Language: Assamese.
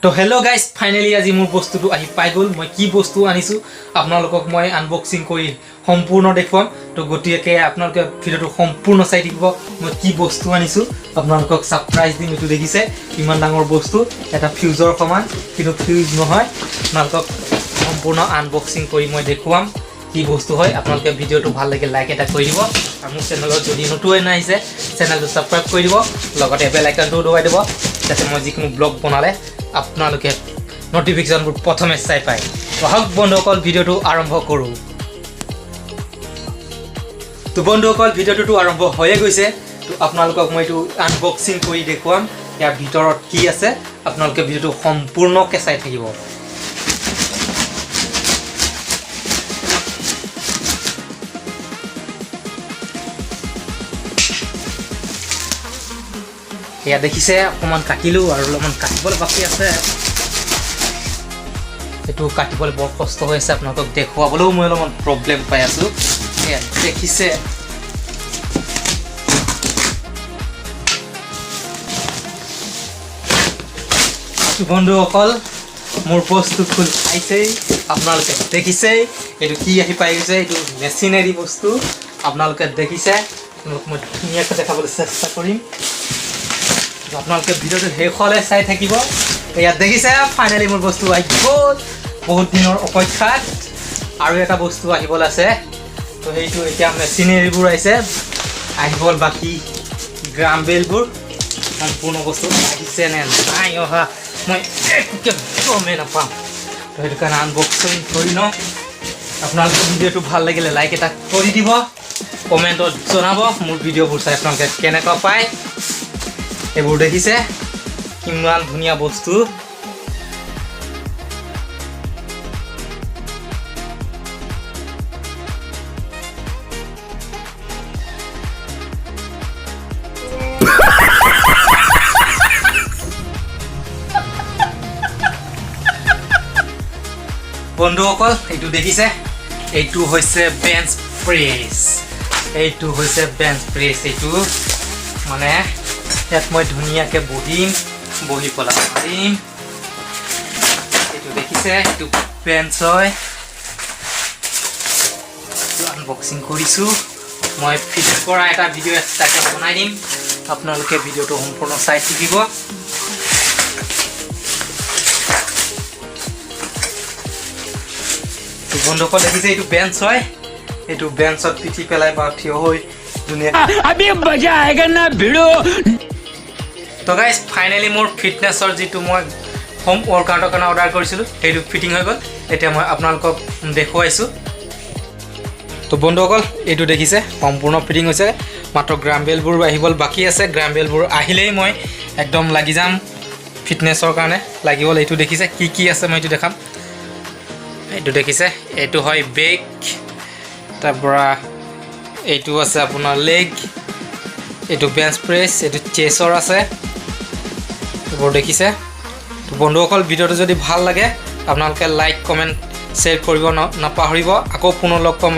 তো হেল্ল' গাইজ, ফাইনেলি আজি মোৰ বস্তুটো আহি পাই গ'ল। মই কি বস্তু আনিছোঁ আপোনালোকক মই আনবক্সিং কৰি সম্পূৰ্ণ দেখুৱাম। তো গতিকে আপোনালোকে ভিডিঅ'টো সম্পূৰ্ণ চাই থাকিব। মই কি বস্তু আনিছোঁ আপোনালোকক ছাৰপ্ৰাইজ দিম। এইটো দেখিছে ইমান ডাঙৰ বস্তু, এটা ফিউজৰ সমান, কিন্তু ফিউজ নহয়। আপোনালোকক সম্পূৰ্ণ আনবক্সিং কৰি মই দেখুৱাম কি বস্তু হয়। আপোনালোকে ভিডিঅ'টো ভাল লাগে লাইক এটা কৰি দিব, আৰু মোৰ চেনেলত যদি নতুন আহিছে চেনেলটো ছাবস্ক্ৰাইব কৰি দিব, লগতে বেল আইকনটো দবাই দিব, যাতে মই যিকোনো ব্লগ বনালে আপোনালোকে নটিফিকেশ্যনবোৰ প্ৰথমে চাই পায়। আহক বন্ধুসকল, ভিডিঅ'টো আৰম্ভ কৰোঁ। তো বন্ধুসকল, ভিডিঅ'টোতো আৰম্ভ হৈয়ে গৈছে। তো আপোনালোকক মই এইটো আনবক্সিং কৰি দেখুৱাম ইয়াৰ ভিতৰত কি আছে। আপোনালোকে ভিডিঅ'টো সম্পূৰ্ণকৈ চাই থাকিব। এয়া দেখিছে অকণমান কাটিলোঁ আৰু অলপমান কাটিবলৈ বাকী আছে। এইটো কাটিবলৈ বৰ কষ্ট হৈ আছে, আপোনালোকক দেখুৱাবলৈও মই অলপমান প্ৰব্লেম পাই আছোঁ। এয়া দেখিছে বন্ধুসকল, মোৰ বস্তু খোল খাইছেই, আপোনালোকে দেখিছেই। এইটো কি আহি পাই গৈছে, এইটো মেচিনেৰী বস্তু আপোনালোকে দেখিছে। মই ধুনীয়াকৈ দেখাবলৈ চেষ্টা কৰিম, আপোনালোকে ভিডিঅ'টো শেষলৈ চাই থাকিব। ইয়াত দেখিছে ফাইনেলি মোৰ বস্তু আহি গ'ল বহুত দিনৰ অপেক্ষাত। আৰু এটা বস্তু আহিবলৈ আছে, তো সেইটো এতিয়া মেচিনেৰীবোৰ আহি গ'ল। বাকী গ্ৰাম বেলবোৰ সম্পূৰ্ণ বস্তু আহিছে নে নাই অহা মই একোকে গমেই নাপাম। তো সেইটো কাৰণে আনবক্সিং কৰি লওঁ। আপোনালোকে ভিডিঅ'টো ভাল লাগিলে লাইক এটা কৰি দিব, কমেণ্টত জনাব মোৰ ভিডিঅ'বোৰ চাই আপোনালোকে কেনেকুৱা পায়। এইবোৰ দেখিছে কিমান ধুনীয়া বস্তু। বন্ধুসকল, এইটো দেখিছে, এইটো হৈছে বেঞ্চ প্ৰেছ। এইটো হৈছে বেঞ্চ প্ৰেছ। এইটো মানে ইয়াত মই ধুনীয়াকৈ বহিম, বহি পেলাই মাৰিম। এইটো দেখিছে, এইটো বেঞ্চ হয়। আনবক্সিং কৰিছোঁ। মই ফিট কৰা এটা ভিডিঅ' এক্সট্ৰাকৈ বনাই দিম, আপোনালোকে ভিডিঅ'টো সম্পূৰ্ণ চাই থাকিব। বন্ধুসকল দেখিছে, এইটো বেঞ্চ হয়। এইটো বেঞ্চত পিঠি পেলাই বা থিয় হৈ তো গাইজ, ফাইনেলি মোৰ ফিটনেছৰ যিটো মই হোম ৱৰ্কআউটৰ কাৰণে অৰ্ডাৰ কৰিছিলোঁ সেইটো ফিটিং হৈ গ'ল। এতিয়া মই আপোনালোকক দেখুৱাইছোঁ। তো বন্ধুসকল, এইটো দেখিছে সম্পূৰ্ণ ফিটিং হৈছে। মাত্ৰ গ্ৰাম বেলবোৰ আহিবলৈ বাকী আছে। গ্ৰাম বেলবোৰ আহিলেই মই একদম লাগি যাম ফিটনেছৰ কাৰণে লাগিবলৈ। এইটো দেখিছে কি কি আছে মই এইটো দেখাম। এইটো দেখিছে, এইটো হয় বেক, তাৰপৰা এইটো আছে আপোনাৰ লেগ, এইটো বেঞ্চ প্ৰেছ, এইটো চেষ্টৰ আছে। এইবোৰ দেখিছে। তো বন্ধুসকল, ভিডিঅ'টো যদি ভাল লাগে আপোনালোকে লাইক কমেণ্ট শ্বেয়াৰ কৰিব নাপাহৰিব। আকৌ পুনৰ লগ পাম।